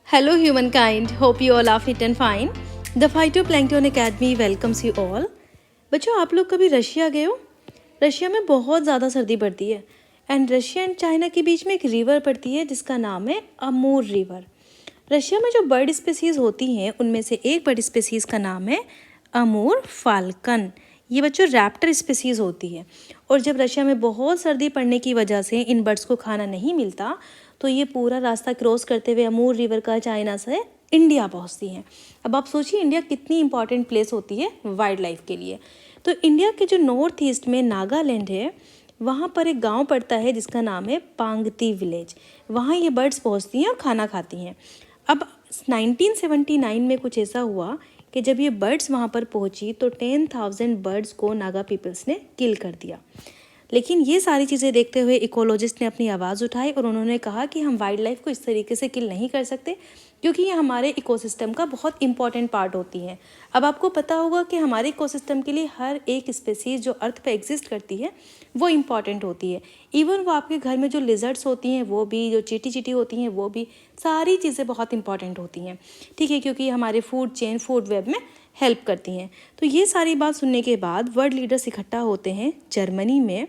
Hello humankind, hope you all are fit and fine. The Phytoplankton Academy welcomes you all. बच्चों आप लोग कभी Russia गए हो? रशिया में बहुत ज़्यादा सर्दी पड़ती है एंड रशिया एंड चाइना के बीच में एक रिवर पड़ती है जिसका नाम है अमूर रिवर। रशिया में जो बर्ड स्पीसीज़ होती हैं उनमें से एक बर्ड स्पीसीज़ का नाम है अमूर फाल्कन। ये बच्चों रैप्टर स्पीसीज़ होती है और जब रशिया में बहुत सर्दी पड़ने की वजह से इन बर्ड्स को खाना नहीं मिलता तो ये पूरा रास्ता क्रॉस करते हुए अमूर रिवर का चाइना से इंडिया पहुंचती हैं। अब आप सोचिए इंडिया कितनी इंपॉर्टेंट प्लेस होती है वाइल्ड लाइफ के लिए। तो इंडिया के जो नॉर्थ ईस्ट में नागालैंड है वहाँ पर एक गांव पड़ता है जिसका नाम है पांगती विलेज। वहाँ ये बर्ड्स पहुँचती हैं और खाना खाती हैं। अब 1979 में कुछ ऐसा हुआ कि जब ये बर्ड्स वहाँ पर पहुँची तो 10,000 बर्ड्स को नागा पीपल्स ने किल कर दिया। लेकिन ये सारी चीज़ें देखते हुए इकोलॉजिस्ट ने अपनी आवाज़ उठाई और उन्होंने कहा कि हम वाइल्ड लाइफ को इस तरीके से किल नहीं कर सकते क्योंकि ये हमारे इकोसिस्टम का बहुत इंपॉर्टेंट पार्ट होती हैं। अब आपको पता होगा कि हमारे इकोसिस्टम के लिए हर एक स्पेसीज जो अर्थ पे एग्जिस्ट करती है वो इम्पॉर्टेंट होती है। इवन वो आपके घर में जो लिजर्ड्स होती हैं वो भी, जो चीटी चीटी होती हैं वो भी, सारी चीज़ें बहुत इंपॉर्टेंट होती हैं, ठीक है, क्योंकि हमारे फूड चेन, फूड वेब में हेल्प करती हैं। तो ये सारी बात सुनने के बाद वर्ल्ड लीडर्स इकट्ठा होते हैं जर्मनी में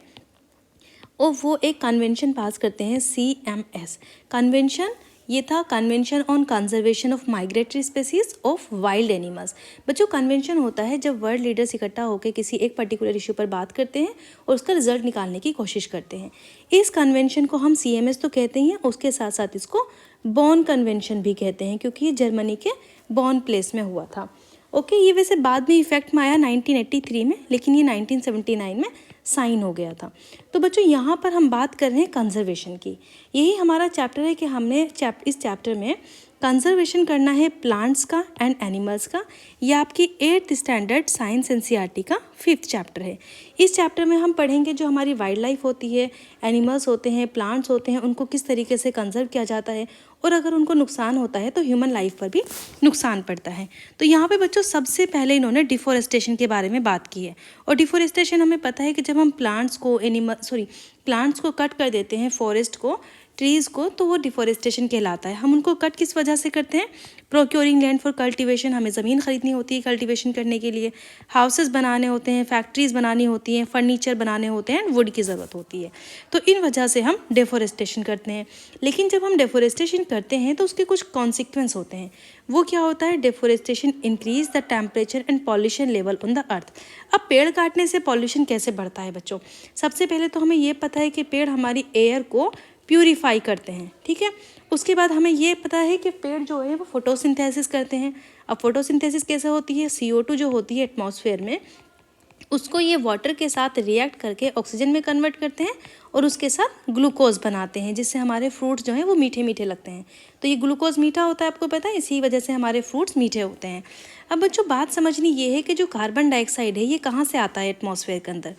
और वो एक कन्वेंशन पास करते हैं, CMS कन्वेंशन। ये था convention on conservation of migratory species of wild animals. बच्चों कन्वेंशन होता है जब वर्ल्ड लीडर्स इकट्ठा होकर किसी एक पर्टिकुलर इशू पर बात करते हैं और उसका रिजल्ट निकालने की कोशिश करते हैं। इस कन्वेंशन को हम CMS तो कहते हैं, उसके साथ साथ इसको बॉन कन्वेंशन भी कहते हैं क्योंकि ये जर्मनी के बॉन प्लेस में हुआ था। ओके, ये वैसे बाद में इफेक्ट में आया 1983 में, लेकिन ये 1979 में साइन हो गया था। तो बच्चों यहाँ पर हम बात कर रहे हैं कंजर्वेशन की। यही हमारा चैप्टर है कि हमने इस चैप्टर में कंजर्वेशन करना है प्लांट्स का एंड एनिमल्स का। ये आपकी 8th स्टैंडर्ड साइंस NCERT का 5th चैप्टर है। इस चैप्टर में हम पढ़ेंगे जो हमारी वाइल्ड लाइफ होती है, एनिमल्स होते हैं, प्लांट्स होते हैं, उनको किस तरीके से कंजर्व किया जाता है और अगर उनको नुकसान होता है तो ह्यूमन लाइफ पर भी नुकसान पड़ता है। तो यहाँ पे बच्चों सबसे पहले इन्होंने डिफोरेस्टेशन के बारे में बात की है और डिफोरेस्टेशन हमें पता है कि जब हम प्लांट्स को कट कर देते हैं, फॉरेस्ट को, ट्रीज़ को, तो वो डिफोरेस्टेशन कहलाता है। हम उनको कट किस वजह से करते हैं? प्रोक्योरिंग लैंड फॉर कल्टीवेशन, हमें ज़मीन खरीदनी होती है कल्टीवेशन करने के लिए, हाउसेस बनाने होते हैं, फैक्ट्रीज़ बनानी होती हैं, फर्नीचर बनाने होते हैं, वुड की ज़रूरत होती है। तो इन वजह से हम डिफोरेस्टेशन करते हैं। लेकिन जब हम डिफोरेस्टेशन करते हैं तो उसके कुछ कॉन्सिक्वेंस होते हैं। वो क्या होता है? Deforestation increase the temperature and pollution level on the अर्थ। अब पेड़ काटने से पॉल्यूशन कैसे बढ़ता है बच्चों? सबसे पहले तो हमें ये पता है कि पेड़ हमारी एयर को प्यूरीफाई करते हैं, ठीक है। उसके बाद हमें ये पता है कि पेड़ जो है वो फोटोसिंथेसिस करते हैं। अब फोटोसिंथेसिस कैसे होती है? CO2 जो होती है एटमॉस्फेयर में, उसको ये वाटर के साथ रिएक्ट करके ऑक्सीजन में कन्वर्ट करते हैं और उसके साथ ग्लूकोज बनाते हैं जिससे हमारे फ्रूट्स जो हैं वो मीठे मीठे लगते हैं। तो ये ग्लूकोज मीठा होता है, आपको पता है, इसी वजह से हमारे फ्रूट्स मीठे होते हैं। अब बच्चों बात समझनी ये है कि जो कार्बन डाइऑक्साइड है ये कहाँ से आता है एटमॉस्फेयर के अंदर?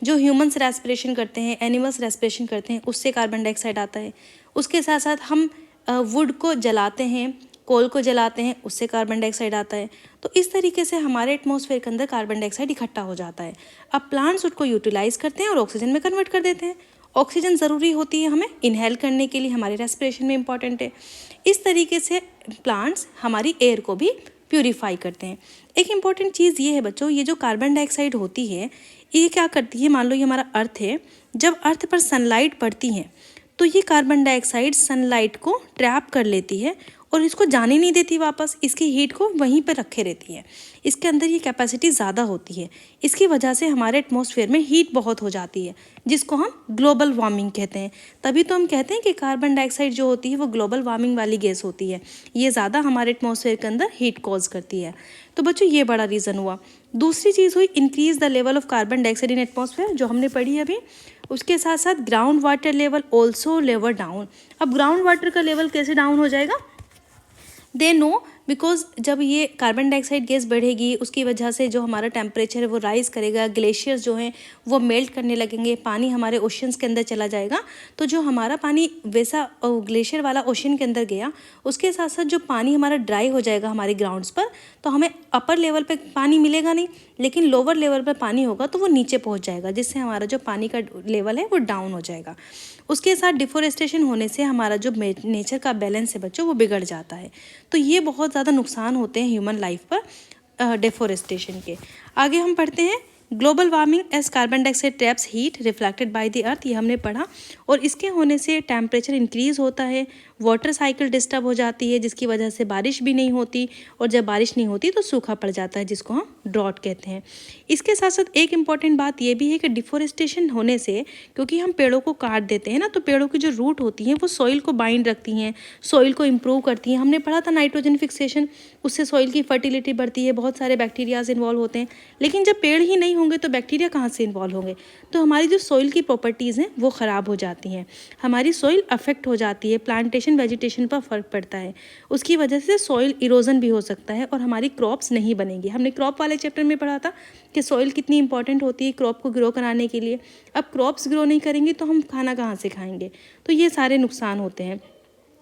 जो ह्यूमन्स रेस्पिरेशन करते हैं, एनिमल्स रेस्पिरेशन करते हैं, उससे कार्बन डाइऑक्साइड आता है। उसके साथ साथ हम वुड को जलाते हैं, कोल को जलाते हैं, उससे कार्बन डाइऑक्साइड आता है। तो इस तरीके से हमारे एटमॉस्फेयर के अंदर कार्बन डाइऑक्साइड इकट्ठा हो जाता है। अब प्लांट्स उसको यूटिलाइज करते हैं और ऑक्सीजन में कन्वर्ट कर देते हैं। ऑक्सीजन ज़रूरी होती है हमें इनहेल करने के लिए, हमारे रेस्पिरेशन में इंपॉर्टेंट है। इस तरीके से प्लांट्स हमारी एयर को भी प्यूरीफाई करते हैं। एक इम्पॉर्टेंट चीज़ ये है बच्चों, ये जो कार्बन डाइऑक्साइड होती है ये क्या करती है? मान लो ये हमारा अर्थ है, जब अर्थ पर सनलाइट पड़ती है तो ये कार्बन डाइऑक्साइड सनलाइट को ट्रैप कर लेती है और इसको जाने नहीं देती वापस, इसकी हीट को वहीं पर रखे रहती है। इसके अंदर ये कैपेसिटी ज़्यादा होती है। इसकी वजह से हमारे एटमॉस्फेयर में हीट बहुत हो जाती है जिसको हम ग्लोबल वार्मिंग कहते हैं। तभी तो हम कहते हैं कि कार्बन डाइऑक्साइड जो होती है वो ग्लोबल वार्मिंग वाली गैस होती है। ये ज़्यादा हमारे एटमॉस्फेयर के अंदर हीट कॉज करती है। तो बच्चों ये बड़ा रीज़न हुआ। दूसरी चीज़ हुई increase the level of carbon dioxide in atmosphere, जो हमने पढ़ी अभी। उसके साथ साथ ground water level also level down. अब ग्राउंड वाटर का लेवल कैसे डाउन हो जाएगा? दे नो, बिकॉज जब ये कार्बन डाइऑक्साइड गैस बढ़ेगी उसकी वजह से जो हमारा टेम्परेचर है वो राइज करेगा, ग्लेशियर्स जो हैं वो मेल्ट करने लगेंगे, पानी हमारे ओशंस के अंदर चला जाएगा। तो जो हमारा पानी वैसा ग्लेशियर वाला ओशन के अंदर गया, उसके साथ साथ जो पानी हमारा ड्राई हो जाएगा हमारे ग्राउंड्स पर, तो हमें अपर लेवल पे पानी मिलेगा नहीं, लेकिन लोअर लेवल पर पानी होगा तो वो नीचे पहुँच जाएगा जिससे हमारा जो पानी का लेवल है वो डाउन हो जाएगा। उसके साथ डिफोरेस्टेशन होने से हमारा जो नेचर का बैलेंस है बच्चों वो बिगड़ जाता है। तो ये बहुत ज़्यादा नुकसान होते हैं ह्यूमन लाइफ पर डिफोरेस्टेशन के। आगे हम पढ़ते हैं global warming as carbon dioxide traps heat reflected by the earth, ये हमने पढ़ा। और इसके होने से टेम्परेचर इंक्रीज होता है, वाटर साइकिल डिस्टर्ब हो जाती है जिसकी वजह से बारिश भी नहीं होती, और जब बारिश नहीं होती तो सूखा पड़ जाता है जिसको हम ड्रॉट कहते हैं। इसके साथ साथ एक इम्पॉर्टेंट बात ये भी है कि डिफोरेस्टेशन होने से, क्योंकि हम पेड़ों को काट देते हैं ना, तो पेड़ों की जो रूट होती हैं वो सॉइल को बाइंड रखती हैं, सॉइल को इम्प्रूव करती हैं। हमने पढ़ा था नाइट्रोजन फिक्सेशन, उससे सॉइल की फर्टिलिटी बढ़ती है, बहुत सारे बैक्टीरियाज इन्वॉल्व होते हैं। लेकिन जब पेड़ ही नहीं होंगे तो बैक्टीरिया कहाँ से इन्वॉल्व होंगे, तो हमारी जो सॉइल की प्रॉपर्टीज़ हैं वो ख़राब हो जाती हैं, हमारी सॉइल अफेक्ट हो जाती है, प्लांटेशन वेजिटेशन पर फर्क पड़ता है। उसकी वजह से सॉइल इरोजन भी हो सकता है और हमारी क्रॉप्स नहीं बनेंगी। हमने क्रॉप वाले चैप्टर में पढ़ा था कि सॉइल कितनी इंपॉर्टेंट होती है क्रॉप को ग्रो कराने के लिए। अब क्रॉप्स ग्रो नहीं करेंगी तो हम खाना कहाँ से खाएंगे, तो ये सारे नुकसान होते हैं।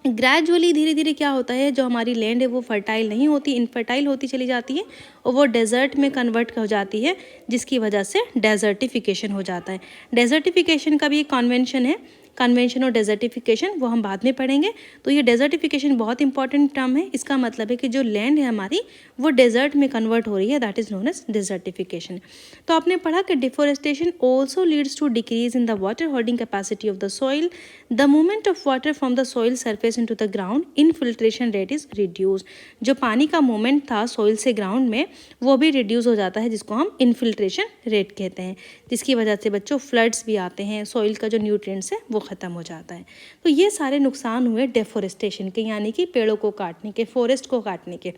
ग्रेजुअली धीरे धीरे क्या होता है, जो हमारी लैंड है वो फर्टाइल नहीं होती, इनफर्टाइल होती चली जाती है और वो डेजर्ट में कन्वर्ट हो जाती है, जिसकी वजह से डेजर्टिफिकेशन हो जाता है। डेजर्टिफिकेशन का भी एक कन्वेंशन है, कन्वेंशन और डेजर्टिफिकेशन, वो हम बाद में पढ़ेंगे। तो ये डेजर्टिफिकेशन बहुत इंपॉर्टेंट टर्म है। इसका मतलब है कि जो लैंड है हमारी वो डेजर्ट में कन्वर्ट हो रही है, that is known as desertification. तो आपने पढ़ा कि deforestation also leads to decrease in the water holding capacity of the soil, the movement of water from the soil surface into the ground, infiltration rate is reduce. जो पानी का movement था soil से ground में वो भी reduce हो जाता है, जिसको हम इनफिल्ट्रेशन रेट कहते हैं, जिसकी वजह से बच्चों फ्लड्स भी आते हैं, सॉइल का जो न्यूट्रिएंट्स है वो ख़त्म हो जाता है। तो ये सारे नुकसान हुए डेफोरेस्टेशन के, यानी कि पेड़ों को काटने के, फॉरेस्ट को काटने के।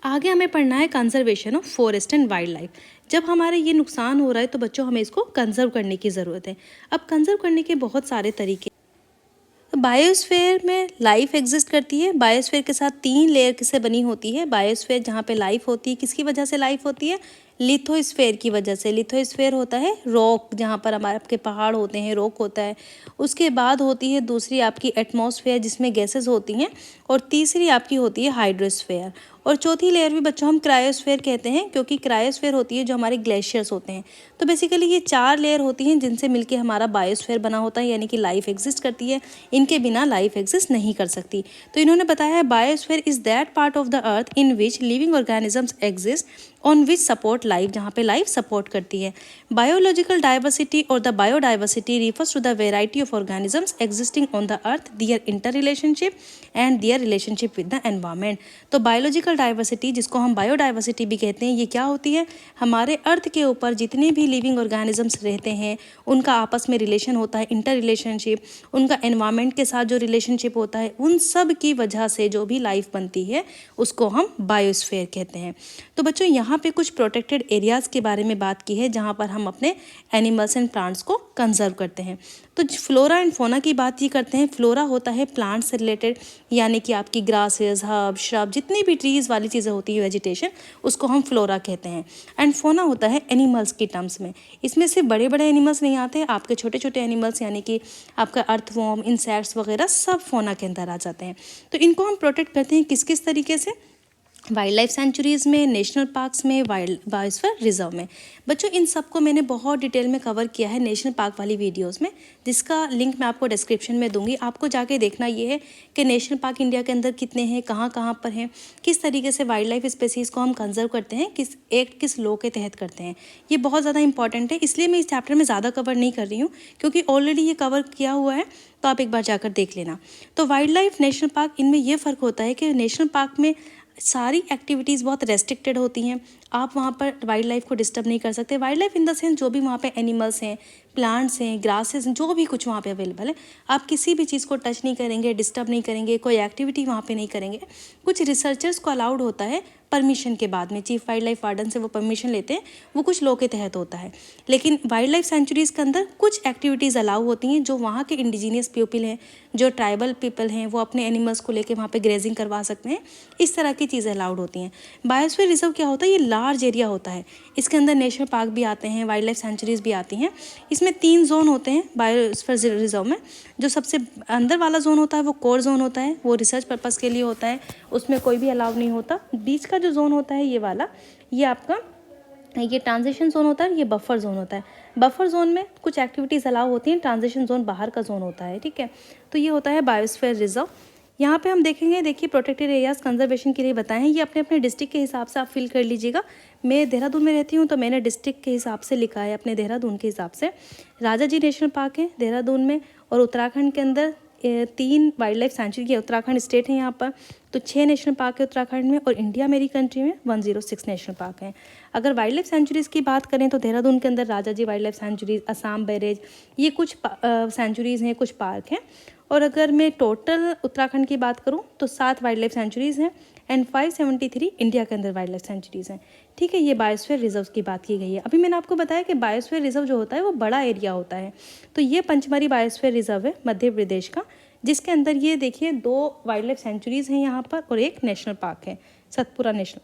आगे हमें पढ़ना है conservation of forest and wild life. जब हमारे ये नुकसान हो रहा है तो बच्चों हमें इसको कंजर्व करने की ज़रूरत है। अब कंजर्व करने के बहुत सारे तरीके। बायोस्फीयर में लाइफ एग्जिस्ट करती है। बायोस्फीयर के साथ 3 लेयर से बनी होती है। बायोस्फीयर जहाँ पे लाइफ होती है, किसकी वजह से लाइफ होती है, लिथोस्फीयर की वजह से। लिथोस्फीयर होता है रॉक, जहाँ पर हमारे आपके पहाड़ होते हैं, रॉक होता है। उसके बाद होती है दूसरी आपकी एटमॉस्फेयर जिसमें गैसेस होती हैं, और तीसरी आपकी होती है हाइड्रोस्फीयर, और चौथी लेयर भी बच्चों हम क्रायोस्फीयर कहते हैं, क्योंकि क्रायोस्फीयर होती है जो हमारे ग्लेशियर्स होते हैं। तो बेसिकली ये 4 लेयर होती हैं जिनसे मिलके हमारा बायोस्फीयर बना होता है, यानी कि लाइफ एग्जिस्ट करती है। इनके बिना लाइफ एग्जिस्ट नहीं कर सकती। तो इन्होंने बताया है biosphere is that part of the earth in which living organisms exist on which support life, जहाँ पे लाइफ सपोर्ट करती है। बायोलॉजिकल डाइवर्सिटी और the biodiversity refers to the variety of organisms existing on the earth, their inter relationship and their relationship with the environment. तो biological diversity, जिसको हम biodiversity भी कहते हैं, ये क्या होती है, हमारे अर्थ के ऊपर जितने भी लिविंग ऑर्गेनिजम्स रहते हैं उनका आपस में रिलेशन होता है, इंटर रिलेशनशिप, उनका एनवायरमेंट के साथ जो रिलेशनशिप होता है, उन सब की वजह से जो भी लाइफ बनती है उसको हम बायोस्फीयर कहते हैं। तो बच्चों यहाँ पे कुछ प्रोटेक्टेड एरियाज़ के बारे में बात की है जहाँ पर हम अपने एनिमल्स एंड प्लांट्स को कंजर्व करते हैं। तो फ्लोरा एंड फोना की बात ही करते हैं। फ्लोरा होता है प्लांट से रिलेटेड, यानी कि आपकी ग्रासेस, हर्ब, श्रब, जितनी भी ट्रीज़ वाली चीज़ें होती है, वेजिटेशन, उसको हम फ्लोरा कहते हैं। एंड फोना होता है एनिमल्स की टर्म्स में। इसमें सिर्फ बड़े बड़े एनिमल्स नहीं आते, आपके छोटे छोटे एनिमल्स, यानी कि आपका अर्थवॉर्म, इंसेक्ट्स वगैरह सब फोना के अंदर आ जाते हैं। तो इनको हम प्रोटेक्ट करते हैं किस किस तरीके से, वाइल्ड लाइफ सेंचुरीज़ में, नेशनल पार्क्स में, वाइल्ड बायोस्फीयर रिजर्व में। बच्चों इन सबको मैंने बहुत डिटेल में कवर किया है नेशनल पार्क वाली वीडियोस में, जिसका लिंक मैं आपको डिस्क्रिप्शन में दूंगी। आपको जाके देखना ये है कि नेशनल पार्क इंडिया के अंदर कितने हैं, कहाँ कहाँ पर हैं, किस तरीके से वाइल्ड लाइफ स्पेसीज़ को हम कंजर्व करते हैं, किस एक्ट किस लॉ के तहत करते हैं। ये बहुत ज़्यादा इंपॉर्टेंट है, इसलिए मैं इस चैप्टर में ज़्यादा कवर नहीं कर रही हूँ, क्योंकि ऑलरेडी ये कवर किया हुआ है, तो आप एक बार जाकर देख लेना। तो वाइल्ड लाइफ, नेशनल पार्क, इनमें यह फ़र्क होता है कि नेशनल पार्क में सारी एक्टिविटीज़ बहुत रेस्ट्रिक्टेड होती हैं। आप वहाँ पर वाइल्ड लाइफ को डिस्टर्ब नहीं कर सकते। Wild life in the sense जो भी वहाँ पे एनिमल्स हैं, प्लांट्स हैं, ग्रासेस हैं, जो भी कुछ वहाँ पे अवेलेबल है, आप किसी भी चीज़ को टच नहीं करेंगे, डिस्टर्ब नहीं करेंगे, कोई एक्टिविटी वहाँ पे नहीं करेंगे। कुछ रिसर्चर्स को अलाउड होता है परमिशन के बाद में, चीफ वाइल्ड लाइफ वार्डन से वो परमिशन लेते हैं, वो कुछ लॉ के तहत होता है। लेकिन वाइल्ड लाइफ सेंचुरीज़ के अंदर कुछ एक्टिविटीज़ अलाउ होती हैं, जो वहाँ के इंडिजीनियस पीपल हैं, जो ट्राइबल पीपल हैं, वो अपने एनिमल्स को लेकर वहाँ पे ग्रेजिंग करवा सकते हैं। इस तरह की चीज़ें अलाउड होती हैं। बायोस्फीयर रिजर्व क्या होता है, ये लार्ज एरिया होता है। इसके अंदर नेशनल पार्क भी आते हैं, वाइल्ड लाइफ सेंचुरीज़ भी आती हैं। इसमें 3 जोन होते हैं बायोस्फीयर रिजर्व में। जो सबसे अंदर वाला जोन होता है वो कोर जोन होता है, वो रिसर्च पर्पज़ के लिए होता है, उसमें कोई भी अलाउ नहीं होता। बीच का जो जोन होता है ये वाला, ये आपका ये ट्रांजिशन जोन होता है, ये बफर जोन होता है। बफर जोन में कुछ एक्टिविटीज़ अलाउ होती हैं, ट्रांजिशन जोन बाहर का जोन होता है, ठीक है। तो ये होता है बायोस्फीयर रिजर्व। यहाँ पे हम देखेंगे, देखिए प्रोटेक्टेड एरियाज कंजर्वेशन के लिए बताएं हैं, ये अपने अपने डिस्ट्रिक्ट के हिसाब से आप फिल कर लीजिएगा। मैं देहरादून में रहती हूँ तो मैंने डिस्ट्रिक्ट के हिसाब से लिखा है, अपने देहरादून के हिसाब से। राजा जी नेशनल पार्क है देहरादून में, और उत्तराखंड के अंदर 3 वाइल्ड लाइफ सेंचुरी है, उत्तराखंड स्टेट है यहाँ पर, तो 6 नेशनल पार्क है उत्तराखंड में, और इंडिया मेरी कंट्री में 106 नेशनल पार्क हैं। अगर वाइल्ड लाइफ सेंचुरीज़ की बात करें तो देहरादून के अंदर Rajaji wildlife sanctuaries, Asan barrage, ये कुछ सेंचुरीज़ हैं, कुछ पार्क हैं। और अगर मैं टोटल उत्तराखंड की बात करूँ तो 7 वाइल्ड लाइफ सेंचुरीज़ हैं एंड 573 इंडिया के अंदर वाइल्ड लाइफ सेंचुरीज़ हैं, ठीक है। ये बायोस्फीयर रिजर्व की बात की गई है। अभी मैंने आपको बताया कि बायोस्फीयर रिजर्व जो होता है वो बड़ा एरिया होता है। तो ये पंचमरी बायोस्फीयर रिजर्व है मध्य प्रदेश का, जिसके अंदर ये देखिए 2 वाइल्ड लाइफ सेंचुरीज़ हैं यहाँ पर और एक नेशनल पार्क है, सतपुरा नेशनल।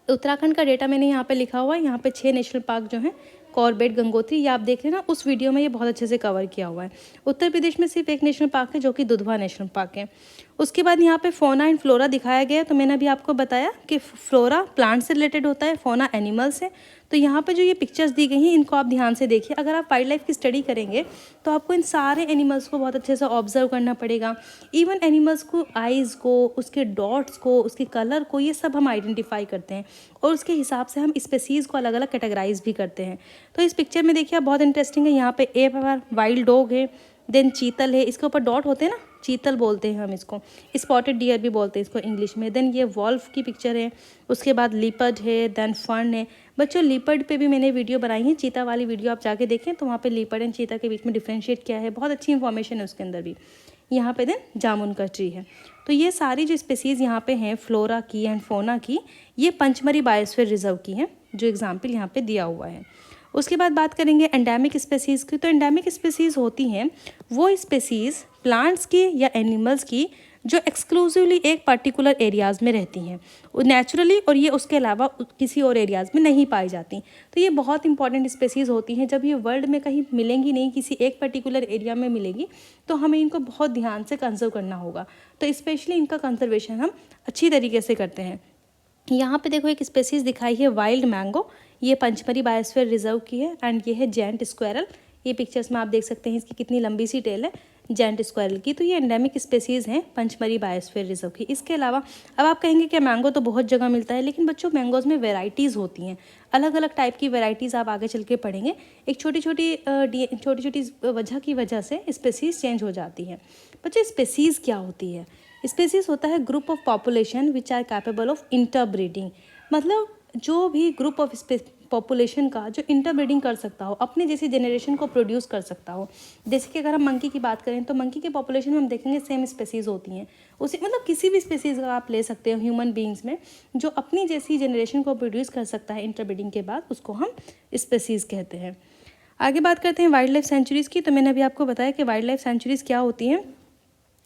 उत्तराखंड का डेटा मैंने यहाँ पे लिखा हुआ है, यहाँ पे 6 नेशनल पार्क जो हैं, कॉर्बेट, गंगोत्री, ये आप देख रहे हैं ना, उस वीडियो में ये बहुत अच्छे से कवर किया हुआ है। उत्तर प्रदेश में सिर्फ एक नेशनल पार्क है जो कि दुधवा नेशनल पार्क है। उसके बाद यहाँ पे फोना एंड फ्लोरा दिखाया गया है। तो मैंने अभी आपको बताया कि फ्लोरा प्लांट से रिलेटेड होता है, फोना एनिमल से। तो यहाँ पे जो ये पिक्चर्स दी गई हैं इनको आप ध्यान से देखिए। अगर आप वाइल्ड लाइफ की स्टडी करेंगे तो आपको इन सारे एनिमल्स को बहुत अच्छे से ऑब्जर्व करना पड़ेगा। इवन एनिमल्स को, आइज़ को, उसके डॉट्स को, उसके कलर को, ये सब हम आइडेंटिफाई करते हैं और उसके हिसाब से हम स्पेसीज़ को अलग अलग कैटेगराइज भी करते हैं। तो इस पिक्चर में देखिए, बहुत इंटरेस्टिंग है। यहाँ पे ए पर वाइल्ड डॉग है, देन चीतल है, इसके ऊपर डॉट होते हैं ना, चीतल बोलते हैं हम इसको, स्पॉटेड डियर भी बोलते हैं इसको इंग्लिश में। देन ये वॉल्फ की पिक्चर है, उसके बाद लिपर्ड है, देन फर्न है। बच्चों लिपर्ड पे भी मैंने वीडियो बनाई है, चीता वाली वीडियो आप जाके देखें तो वहाँ पे लिपर्ड एंड चीता के बीच में डिफ्रेंशिएट किया है, बहुत अच्छी इंफॉर्मेशन है उसके अंदर भी। यहाँ पे देन जामुन का ट्री है। तो ये सारी जो स्पेसीज़ यहाँ पे हैं फ्लोरा की एंड फोना की, ये पंचमरी बायोस्फीयर रिजर्व की हैं, जो एग्जाम्पल यहाँ पे दिया हुआ है। उसके बाद बात करेंगे एंडेमिक स्पेसीज़ की। तो एंडेमिक स्पेसीज़ होती हैं वो स्पेसीज़ प्लांट्स की या एनिमल्स की जो एक्सक्लूसिवली एक पर्टिकुलर एरियाज़ में रहती हैं नेचुरली, और ये उसके अलावा किसी और एरियाज़ में नहीं पाई जाती। तो ये बहुत इंपॉर्टेंट स्पेसीज़ होती हैं। जब ये वर्ल्ड में कहीं मिलेंगी नहीं, किसी एक पर्टिकुलर एरिया में मिलेगी, तो हमें इनको बहुत ध्यान से कंजर्व करना होगा। तो स्पेशली इनका कंजर्वेशन हम अच्छी तरीके से करते हैं। यहाँ पे देखो एक स्पेसीज़ दिखाई है वाइल्ड मैंगो, ये पंचमरी बायोस्फीयर रिजर्व की है। एंड ये है जेंट स्क्वायरल, ये पिक्चर्स में आप देख सकते हैं इसकी कितनी लंबी सी टेल है जेंट स्क्वायरल की। तो ये एंडेमिक स्पेसीज़ हैं पंचमरी बायोस्फीयर रिजर्व की। इसके अलावा अब आप कहेंगे कि मैंगो तो बहुत जगह मिलता है, लेकिन बच्चों मैंगोज़ में वेराइटीज़ होती हैं, अलग अलग टाइप की वेराइटीज़ आप आगे चल के पढ़ेंगे। एक छोटी छोटी वजह से स्पेसीज़ चेंज हो जाती हैं। बच्चों स्पेसीज़ क्या होती है? स्पेसीज़ होता है group of population which are capable of interbreeding, मतलब जो भी ग्रुप ऑफ पॉपुलेशन का जो इंटरब्रीडिंग कर सकता हो, अपने जैसी जनरेशन को प्रोड्यूस कर सकता हो। जैसे कि अगर हम मंकी की बात करें तो मंकी के पॉपुलेशन में हम देखेंगे सेम स्पेसीज़ होती हैं, उसी मतलब किसी भी स्पेसीज़ का आप ले सकते हो ह्यूमन बींग्स में, जो अपनी जैसी जनरेशन को प्रोड्यूस कर सकता है इंटरब्रीडिंग के बाद, उसको हम स्पेसीज़ कहते हैं। आगे बात करते हैं वाइल्ड लाइफ सेंचुरीज़ की। तो मैंने अभी आपको बताया कि वाइल्ड लाइफ सेंचुरीज़ क्या होती हैं।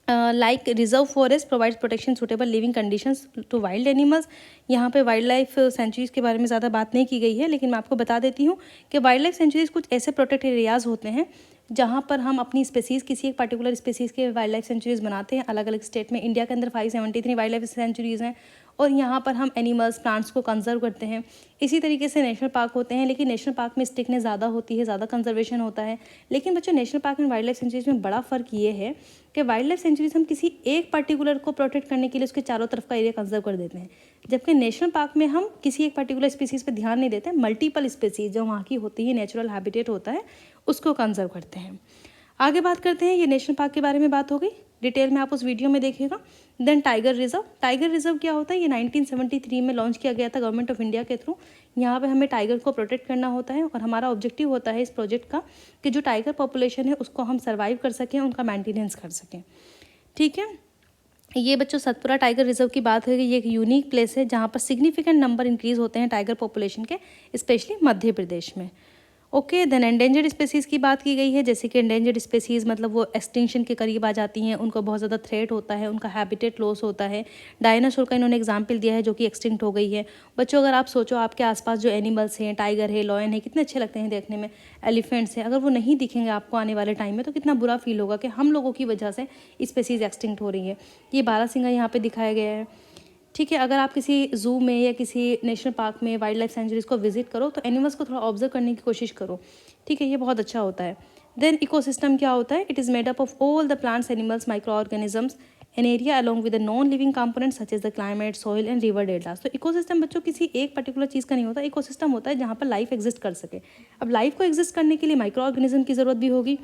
Like reserve forest provides protection suitable living conditions to wild animals. यहाँ पे वाइल्ड लाइफ सेंचुरीज़ के बारे में ज़्यादा बात नहीं की गई है, लेकिन मैं आपको बता देती हूँ कि वाइल्ड लाइफ सेंचुरीज़ कुछ ऐसे प्रोटेक्टेड एरियाज़ होते हैं जहाँ पर हम अपनी स्पेसीज़, किसी एक पर्टिकुलर स्पेसीज़ के वाइल्ड लाइफ सेंचुरीज़ बनाते हैं अलग अलग स्टेट में। इंडिया के अंदर 573 वाइल्ड लाइफ सेंचुरीज़ हैं और यहाँ पर हम एनिमल्स, प्लांट्स को कंजर्व करते हैं। इसी तरीके से नेशनल पार्क होते हैं, लेकिन नेशनल पार्क में स्टिकनेस ज़्यादा होती है, ज़्यादा कंजर्वेशन होता है। लेकिन बच्चों national park and wild life centuries में बड़ा फ़र्क ये है कि वाइल्ड लाइफ सेंचुरीज़ हम किसी एक पर्टिकुलर को प्रोटेक्ट करने के लिए उसके चारों तरफ का एरिया कंजर्व कर देते हैं, जबकि नेशनल पार्क में हम किसी एक पर्टिकुलर स्पीसीज़ पर ध्यान नहीं देते, मल्टीपल स्पीसीज़ जो वहाँ की होती है, नेचुरल हैबिटेट होता है, उसको कंजर्व करते हैं। आगे बात करते हैं, ये नेशनल पार्क के बारे में बात हो गई, डिटेल में आप उस वीडियो में देखिएगा। Then tiger reserve. Tiger reserve क्या होता है? ये 1973 में लॉन्च किया गया था गवर्नमेंट ऑफ इंडिया के थ्रू। यहाँ पे हमें टाइगर को प्रोटेक्ट करना होता है और हमारा ऑब्जेक्टिव होता है इस प्रोजेक्ट का कि जो टाइगर पॉपुलेशन है उसको हम सर्वाइव कर सकें, उनका मेंटेनेंस कर सकें। ठीक है, ये बच्चों सतपुरा टाइगर रिजर्व की बात है कि ये एक यूनिक प्लेस है जहाँ पर सिग्निफिकेंट नंबर इंक्रीज होते हैं टाइगर पॉपुलेशन के, स्पेशली मध्य प्रदेश में। ओके, देन एंडेंजर्ड स्पेसीज़ की बात की गई है। जैसे कि एंडेंजर्ड स्पेसीज़ मतलब वो एक्सटिंक्शन के करीब आ जाती हैं, उनको बहुत ज़्यादा थ्रेट होता है, उनका हैबिटेट लॉस होता है। डायनासोर का इन्होंने एग्जाम्पल दिया है जो कि एक्सटिंक्ट हो गई है। बच्चों अगर आप सोचो आपके आसपास जो एनिमल्स हैं, टाइगर है, लॉयन है, कितने अच्छे लगते हैं देखने में, एलिफेंट्स हैं, अगर वो नहीं दिखेंगे आपको आने वाले टाइम में तो कितना बुरा फील होगा कि हम लोगों की वजह से स्पेसीज़ एक्सटिंक्ट हो रही है। ये बारहसिंगा यहाँ पर दिखाया गया है। ठीक है, अगर आप किसी ज़ू में या किसी नेशनल पार्क में, वाइल्ड लाइफ सेंचुरीज़ को विजिट करो तो एनिमल्स को थोड़ा ऑब्जर्व करने की कोशिश करो। ठीक है, ये बहुत अच्छा होता है। देन इकोसिस्टम क्या होता है? It is made up of all the plants, animals, micro organisms an area along with the non living components such as the climate, soil and river deltas. तो इकोसिस्टम बच्चों किसी एक पर्टिकुलर चीज़ का नहीं होता, इकोसिस्टम होता है जहाँ पर लाइफ एग्जिस्ट कर सके। अब लाइफ को एग्जिस्ट करने के लिए माइक्रो ऑर्गेनिज्म की ज़रूरत भी होगी।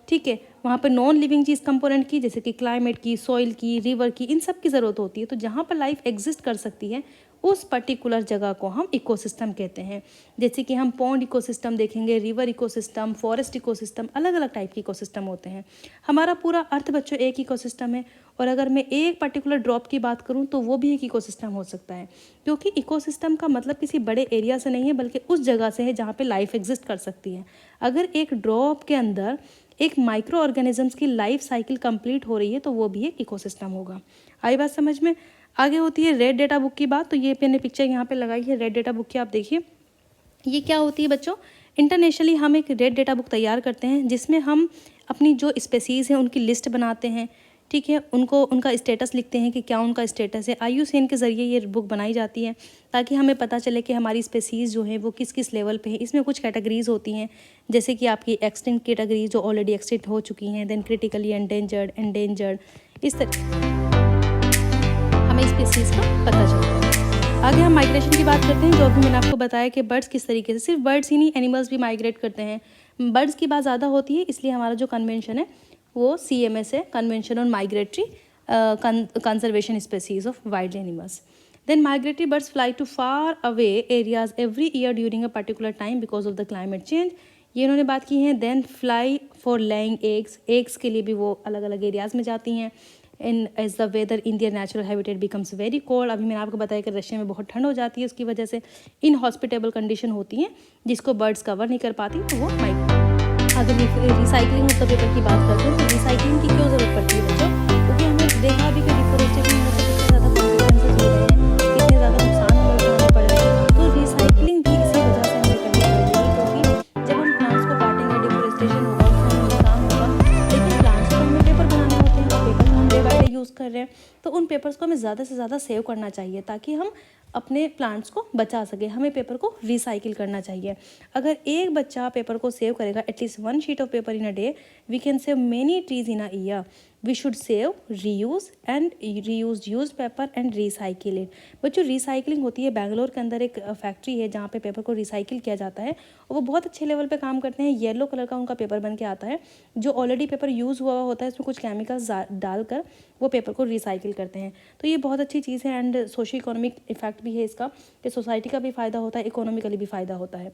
ठीक है, वहाँ पर नॉन लिविंग चीज़ कंपोनेंट की, जैसे कि क्लाइमेट की, सॉइल की, रिवर की, इन सब की ज़रूरत होती है। तो जहाँ पर लाइफ एग्जिस्ट कर सकती है उस पर्टिकुलर जगह को हम इकोसिस्टम कहते हैं। जैसे कि हम पॉन्ड इकोसिस्टम देखेंगे, रिवर इकोसिस्टम, फॉरेस्ट इकोसिस्टम, अलग अलग टाइप के इकोसिस्टम होते हैं। हमारा पूरा अर्थ बच्चों एक इकोसिस्टम है, और अगर मैं एक पर्टिकुलर ड्रॉप की बात करूं तो वो भी एक इकोसिस्टम हो सकता है, क्योंकि इकोसिस्टम का मतलब किसी बड़े एरिया से नहीं है बल्कि उस जगह से है जहाँ पे लाइफ एग्जिस्ट कर सकती है। अगर एक ड्रॉप के अंदर एक माइक्रो ऑर्गेनिजम्स की लाइफ साइकिल कंप्लीट हो रही है तो वो भी एक इकोसिस्टम होगा। आई बात समझ में? आगे होती है रेड डेटा बुक की बात। तो ये मैंने पिक्चर यहाँ पे लगाई है रेड डेटा बुक की, आप देखिए ये क्या होती है बच्चों। इंटरनेशनली हम एक रेड डेटा बुक तैयार करते हैं जिसमें हम अपनी जो स्पेसीज़ हैं उनकी लिस्ट बनाते हैं। ठीक है, उनका स्टेटस लिखते हैं कि क्या उनका स्टेटस है। IUCN के ज़रिए ये बुक बनाई जाती है ताकि हमें पता चले कि हमारी स्पेसीज़ जो है वो किस किस लेवल पे है। इसमें कुछ कैटेगरीज़ होती हैं, जैसे कि आपकी एक्सटिंक्ट कैटेगरी जो ऑलरेडी एक्सटिंक्ट हो चुकी हैं, देन क्रिटिकली एंडेंजर्ड, इस तरह हमें स्पेसीज़ का पता चलता है। आगे हम माइग्रेशन की बात करते हैं, जो अभी मैंने आपको बताया कि बर्ड्स किस तरीके से, सिर्फ बर्ड्स ही नहीं एनिमल्स भी माइग्रेट करते हैं। बर्ड्स की बात ज़्यादा होती है, इसलिए हमारा जो कन्वेंशन है वो CMS है, convention on migratory conservation species of wild animals. Then migratory birds fly to far away areas every year during a particular time because of the climate change, ये इन्होंने बात की है। Then fly for laying eggs के लिए भी वो अलग अलग एरियाज़ में जाती हैं। In as the weather in their natural habitat becomes very cold, अभी मैंने आपको बताया कि रशिया में बहुत ठंड हो जाती है, उसकी वजह से इनहॉस्पिटेबल कंडीशन होती हैं जिसको बर्ड्स कवर नहीं कर पाती, तो वो अगर रिसाइकलिंग ऑफ द पेपर की बात करते हैं तो रिसाइकलिंग की क्यों ज़रूरत पड़ती है बच्चों? क्योंकि हमने देखा अभी कि डिफोरेस्टेशन होने से कितने ज़्यादा कॉन्सिक्वेंसेज हो रहे हैं, कितने ज़्यादा नुकसान हमें उठाना पड़ रहा है। तो रिसाइकलिंग भी इसी वजह से हमें करनी पड़ेगी, क्योंकि जब हम प्लांट्स को काटेंगे डिफोरेस्टेशन होगा, उससे हमें नुकसान होगा, लेकिन प्लांट्स को हमें पेपर बनाने होते हैं, तो पेपर हम डे बाई डे यूज़ कर रहे हैं, तो उन पेपर्स को हमें ज़्यादा से ज़्यादा सेव करना चाहिए ताकि हम अपने प्लांट्स को बचा सके। हमें पेपर को रिसाइकिल करना चाहिए। अगर एक बच्चा पेपर को सेव करेगा, at least 1 sheet of paper in a day, we can save many trees in a year. We should save, reuse and use paper and recycle it. बच्चों रिसाइकलिंग होती है, बेंगलोर के अंदर एक फैक्ट्री है जहाँ पे पेपर को रिसाइकिल किया जाता है, और वो बहुत अच्छे लेवल पे काम करते हैं। येलो कलर का उनका पेपर बन के आता है, जो ऑलरेडी पेपर यूज़ हुआ होता है उसमें कुछ केमिकल्स डालकर वो पेपर को रिसाइकिल करते हैं। तो ये बहुत अच्छी चीज़ है, एंड सोशल इकोनॉमिक इफेक्ट भी है इसका, कि सोसाइटी का भी फ़ायदा होता है, इकोनॉमिकली भी फ़ायदा होता है।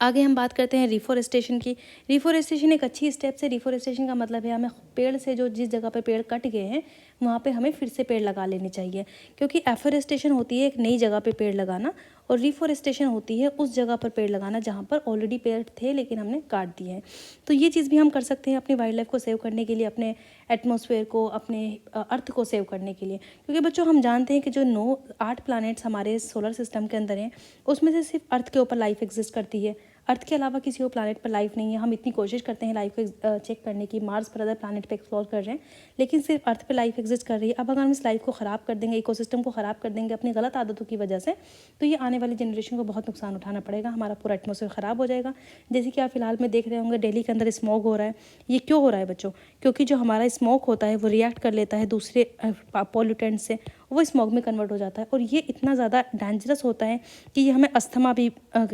आगे हम बात करते हैं रिफोरेस्टेशन की। रिफोरेस्टेशन एक अच्छी स्टेप से, रिफोरेस्टेशन का मतलब है हमें पेड़ से, जो जिस जगह पर पेड़ कट गए हैं वहाँ पे हमें फिर से पेड़ लगा लेने चाहिए, क्योंकि एफोरेस्टेशन होती है एक नई जगह पे पेड़ लगाना, और रिफोरेस्टेशन होती है उस जगह पर पेड़ लगाना जहाँ पर ऑलरेडी पेड़ थे लेकिन हमने काट दिए हैं। तो ये चीज़ भी हम कर सकते हैं अपनी वाइल्ड लाइफ को सेव करने के लिए, अपने एटमॉस्फेयर को, अपने अर्थ को सेव करने के लिए। क्योंकि बच्चों हम जानते हैं कि जो 8 प्लैनेट्स हमारे सोलर सिस्टम के अंदर हैं, उसमें से सिर्फ अर्थ के ऊपर लाइफ एग्जिस्ट करती है। अर्थ के अलावा किसी और प्लैनेट पर लाइफ नहीं है। हम इतनी कोशिश करते हैं लाइफ को चेक करने की, मार्स पर, अदर प्लैनेट पे एक्सप्लोर कर रहे हैं, लेकिन सिर्फ अर्थ पे लाइफ एग्जिस्ट कर रही है। अब अगर हम इस लाइफ को ख़राब कर देंगे, इकोसिस्टम को ख़राब कर देंगे अपनी गलत आदतों की वजह से, तो ये आने वाली जनरेशन को बहुत नुकसान उठाना पड़ेगा। हमारा पूरा एटमॉस्फेयर ख़राब हो जाएगा। जैसे कि आप फिलहाल में देख रहे होंगे दिल्ली के अंदर स्मॉग हो रहा है। ये क्यों हो रहा है बच्चों? क्योंकि जो हमारा स्मोक होता है वो रिएक्ट कर लेता है दूसरे पॉल्यूटेंट से, वो स्मॉग में कन्वर्ट हो जाता है, और ये इतना ज़्यादा डेंजरस होता है कि ये हमें अस्थमा भी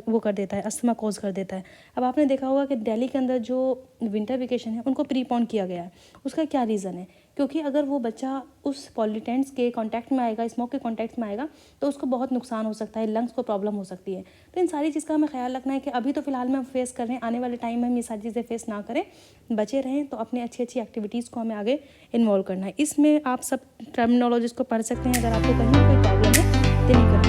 वो कर देता है, अस्थमा कॉज कर देता है। अब आपने देखा होगा कि दिल्ली के अंदर जो विंटर वेकेशन है उनको प्रीपोन किया गया है। उसका क्या रीज़न है? क्योंकि अगर वो बच्चा उस पॉल्यूटेंट्स के कांटेक्ट में आएगा, स्मोक के कांटेक्ट में आएगा, तो उसको बहुत नुकसान हो सकता है, लंग्स को प्रॉब्लम हो सकती है। तो इन सारी चीज़ का हमें ख्याल रखना है कि अभी तो फिलहाल में हम फेस कर रहे हैं, आने वाले टाइम में हम ये सारी चीज़ें फेस ना करें, बचे रहें। तो अपनी अच्छी अच्छी एक्टिविटीज़ को हमें आगे इन्वॉल्व करना है। इसमें आप सब टर्मिनोलॉजीज़ को पढ़ सकते हैं। अगर आपको कहीं कोई प्रॉब्लम है तो नहीं करना।